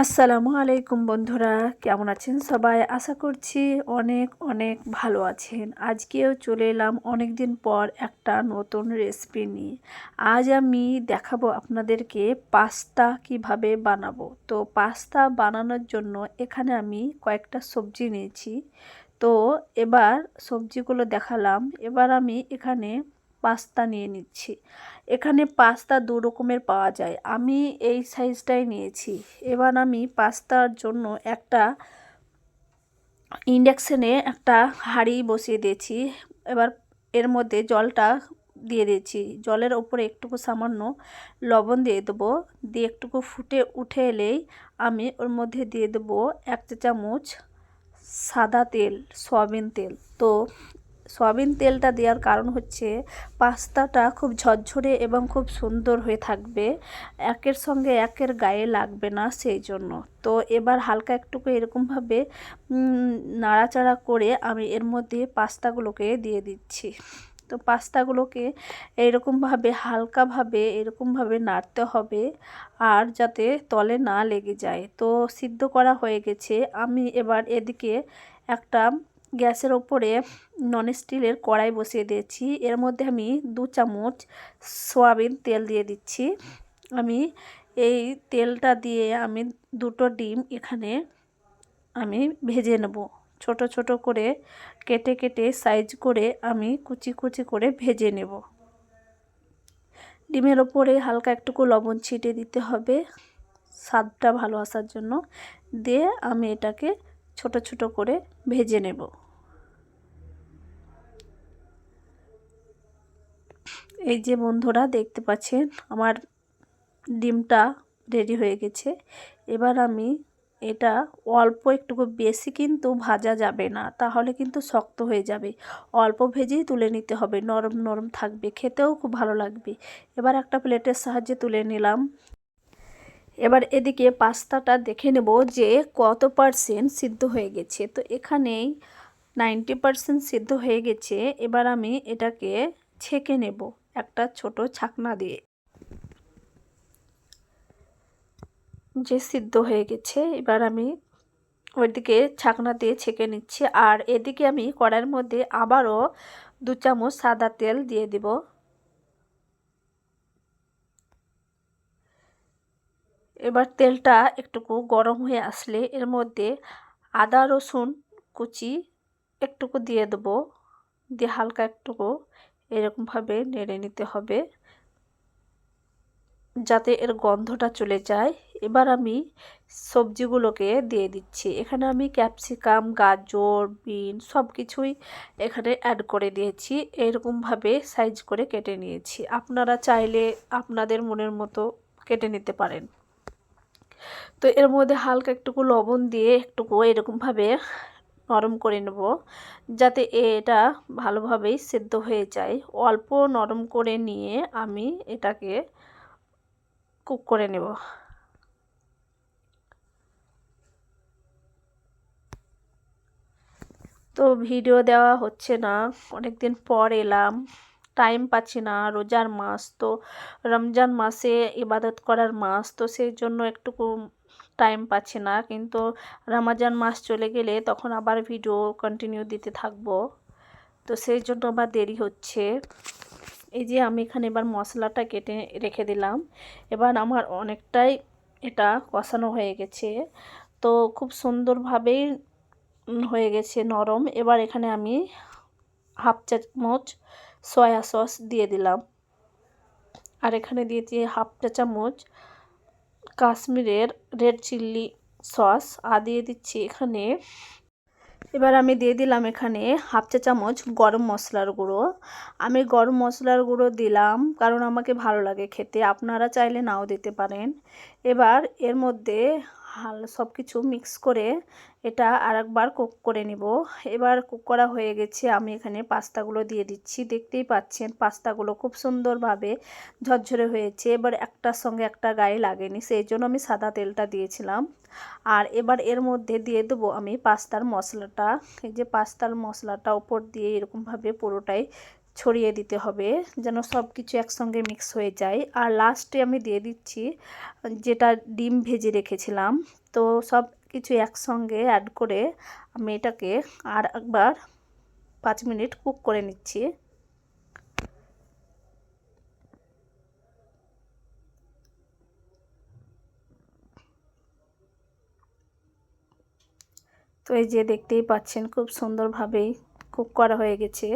আসসালামু আলাইকুম বন্ধুরা, কেমন আছেন সবাই? আশা করছি অনেক অনেক ভালো আছেন। আজকেও চলে এলাম অনেক দিন পর একটা নতুন রেসিপি নিয়ে। আজ আমি দেখাবো আপনাদেরকে পাস্তা কিভাবে বানাবো। তো পাস্তা বানানোর জন্য এখানে আমি কয়েকটা সবজি নিয়েছি। তো এবার সবজিগুলো দেখালাম। এবার আমি এখানে পাস্তা নিয়ে নিচ্ছি। এখানে পাস্তা দু রকমের পাওয়া যায়, আমি এই সাইজটাই নিয়েছি। এবার আমি পাস্তার জন্য একটা ইন্ডাকশানে একটা হাঁড়ি বসিয়ে দিয়েছি। এবার এর মধ্যে জলটা দিয়ে দিয়েছি। জলের ওপরে একটুকু সামান্য লবণ দিয়ে দেবো। দিয়ে একটুকু ফুটে উঠে এলেই আমি ওর মধ্যে দিয়ে দেবো 1 চা চামচ সাদা তেল, সয়াবিন তেল। তো সয়াবিন তেলটা দেওয়ার কারণ হচ্ছে পাস্তাটা খুব ঝরঝরে এবং খুব সুন্দর হয়ে থাকবে, একের সঙ্গে একের গায়ে লাগবে না, সেই জন্য। তো এবার হালকা একটুকু এরকমভাবে নাড়াচাড়া করে আমি এর মধ্যে পাস্তাগুলোকে দিয়ে দিচ্ছি। তো পাস্তাগুলোকে এইরকমভাবে হালকাভাবে এরকমভাবে নাড়তে হবে, আর যাতে তলে না লেগে যায়। তো সিদ্ধ করা হয়ে গেছে। আমি এবার এদিকে একটা গ্যাসের ওপরে ননস্টিলের কড়াই বসিয়ে দিয়েছি। এর মধ্যে আমি 2 চামচ সয়াবিন তেল দিয়ে দিচ্ছি। আমি এই তেলটা দিয়ে আমি 2টো ডিম এখানে আমি ভেজে নেব। ছোট ছোট করে কেটে কেটে সাইজ করে আমি কুচি কুচি করে ভেজে নেব। ডিমের ওপরে হালকা একটুকু লবণ ছিটিয়ে দিতে হবে স্বাদটা ভালো আসার জন্য। দিয়ে আমি এটাকে ছোট ছোট করে ভেজে নেব। এই যে বন্ধুরা দেখতে পাচ্ছেন আমার ডিমটা রেডি হয়ে গেছে। এবার আমি এটা অল্প একটুকু, বেশি কিন্তু ভাজা যাবে না, তাহলে কিন্তু শক্ত হয়ে যাবে। অল্প ভেজেই তুলে নিতে হবে, নরম নরম থাকবে, খেতেও খুব ভালো লাগবে। এবার একটা প্লেটের সাহায্যে তুলে নিলাম। এবার এদিকে পাস্তাটা দেখে নেব যে কত পার্সেন্ট সিদ্ধ হয়ে গেছে। তো এখানেই 90% সিদ্ধ হয়ে গেছে। এবার আমি এটাকে ছেঁকে নেব একটা ছোট ছাকনা দিয়ে। যে সিদ্ধ হয়ে গেছে, এবার আমি ওইদিকে ছাকনা দিয়ে ছেঁকে নিচ্ছি। আর এদিকে আমি কড়াইয়ের মধ্যে আবারও 2 চামচ সাদা তেল দিয়ে দিব। এবার তেলটা একটুকু গরম হয়ে আসলে এর মধ্যে আদা রসুন কুচি একটুকু দিয়ে দেবো। দিয়ে হালকা একটুকু এরকমভাবে নেড়ে নিতে হবে যাতে এর গন্ধটা চলে যায়। এবার আমি সবজিগুলোকে দিয়ে দিচ্ছি। এখানে আমি ক্যাপসিকাম, গাজর, বিন সব কিছুই এখানে অ্যাড করে দিয়েছি। এরকমভাবে সাইজ করে কেটে নিয়েছি। আপনারা চাইলে আপনাদের মনের মতো কেটে নিতে পারেন। তো এর মধ্যে হালকা একটুকু লবণ দিয়ে একটুকু এরকমভাবে নরম করে নেব, যাতে এটা ভালোভাবেই সেদ্ধ হয়ে যায়। অল্প নরম করে নিয়ে আমি এটাকে কুক করে নেব। তো ভিডিও দেওয়া হচ্ছে না, অনেক দিন পর এলাম, টাইম পাচ্ছি না। রোজার মাস, তো রমজান মাসে ইবাদত করার মাস, তো সেই জন্য একটুকু টাইম পাচ্ছি না। কিন্তু রমজান মাস চলে গেলে তখন আবার ভিডিও কন্টিনিউ দিতে থাকবো, তো সেই জন্য আবার দেরি হচ্ছে। এই যে আমি এখানে এবার মশলাটা কেটে রেখে দিলাম। এবার আমার অনেকটাই এটা কষানো হয়ে গেছে, তো খুব সুন্দরভাবেই হয়ে গেছে নরম। এবার এখানে আমি হাফ চামচ সয়া সস দিয়ে দিলাম। আর এখানে দিয়েছি হাফ চা চামচ কাশ্মীরের রেড চিল্লি সস। আর দিয়ে দিচ্ছি এখানে, এবার আমি দিয়ে দিলাম এখানে হাফ চা চামচ গরম মশলার গুঁড়ো। আমি গরম মশলার গুঁড়ো দিলাম কারণ আমাকে ভালো লাগে খেতে, আপনারা চাইলে নাও দিতে পারেন। এবার এর মধ্যে সব কিছু মিক্স করে এটা আরেকবার কুক করে নিব। এবার কুক করা হয়ে গেছে, আমি এখানে পাস্তাগুলো দিয়ে দিচ্ছি। দেখতেই পাচ্ছেন পাস্তাগুলো খুব সুন্দরভাবে ঝরঝরে হয়েছে। এবার একটার সঙ্গে একটা গায়ে লাগেনি, সেই জন্য আমি সাদা তেলটা দিয়েছিলাম। আর এবার এর মধ্যে দিয়ে দেবো আমি পাস্তার মশলাটা। এই যে পাস্তার মশলাটা উপর দিয়ে এরকমভাবে পুরোটাই ছড়িয়ে দিতে হবে যেন সব কিছু একসঙ্গে মিক্স হয়ে যায়। আর লাস্টে আমি দিয়ে দিচ্ছি যেটা ডিম ভেজে রেখেছিলাম। তো সব কিছু একসঙ্গে অ্যাড করে আমি এটাকে আর একবার 5 মিনিট কুক করে নিচ্ছি। তো এই যে দেখতেই পাচ্ছেন খুব সুন্দরভাবেই কুক করা হয়ে গেছে।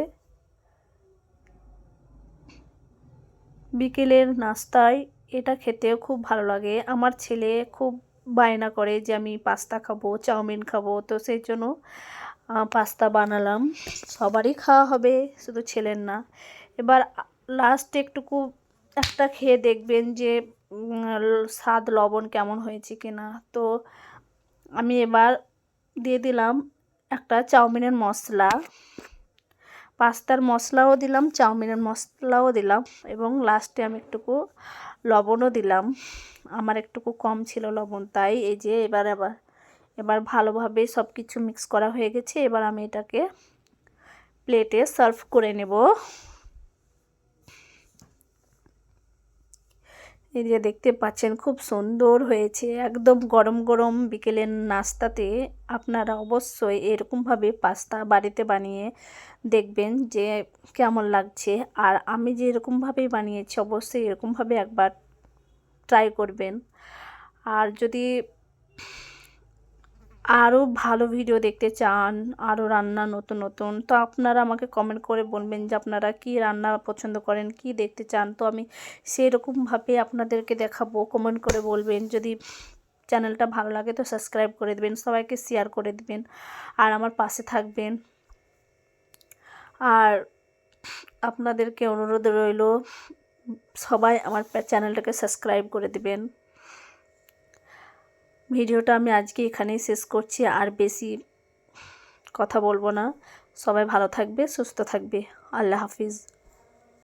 বিকেলের নাস্তায় এটা খেতেও খুব ভালো লাগে। আমার ছেলে খুব বায়না করে যে আমি পাস্তা খাবো, চাউমিন খাবো, তো সেই জন্য পাস্তা বানালাম। সবারই খাওয়া হবে, শুধু ছেলের না। এবার লাস্টে একটুকু একটা খেয়ে দেখবেন যে স্বাদ লবণ কেমন হয়েছে কিনা। তো আমি এবার দিয়ে দিলাম একটা চাউমিনের মশলা, পাস্তার মশলাও দিলাম, চাউমিনের মশলাও দিলাম এবং লাস্টে আমি একটুকু লবণও দিলাম। আমার একটুকু কম ছিল লবণ, তাই এই যে এবার ভালোভাবে সব কিছু মিক্স করা হয়ে গেছে। এবার আমি এটাকে প্লেটে সার্ভ করে নেব। এই যে দেখতে পাচ্ছেন খুব সুন্দর হয়েছে, একদম গরম গরম বিকেলের নাস্তাতে আপনারা অবশ্যই এরকমভাবে পাস্তা বাড়িতে বানিয়ে দেখবেন যে কেমন লাগছে। আর আমি যে এরকমভাবে বানিয়েছি অবশ্যই এরকমভাবে একবার ট্রাই করবেন। আর যদি আরও ভালো ভিডিও দেখতে চান, আরও রান্না নতুন নতুন, তো আপনারা আমাকে কমেন্ট করে বলবেন যে আপনারা কী রান্না পছন্দ করেন, কী দেখতে চান, তো আমি সেরকমভাবে আপনাদেরকে দেখাবো। কমেন্ট করে বলবেন। যদি চ্যানেলটা ভালো লাগে তো সাবস্ক্রাইব করে দেবেন, সবাইকে শেয়ার করে দেবেন আর আমার পাশে থাকবেন। আর আপনাদেরকে অনুরোধ রইল সবাই আমার চ্যানেলটাকে সাবস্ক্রাইব করে দেবেন। ভিডিওটা আমি আজকে এখানেই শেষ করছি, আর বেশি কথা বলবো না। সবাই ভালো থাকবে, সুস্থ থাকবে। আল্লাহ হাফিজ।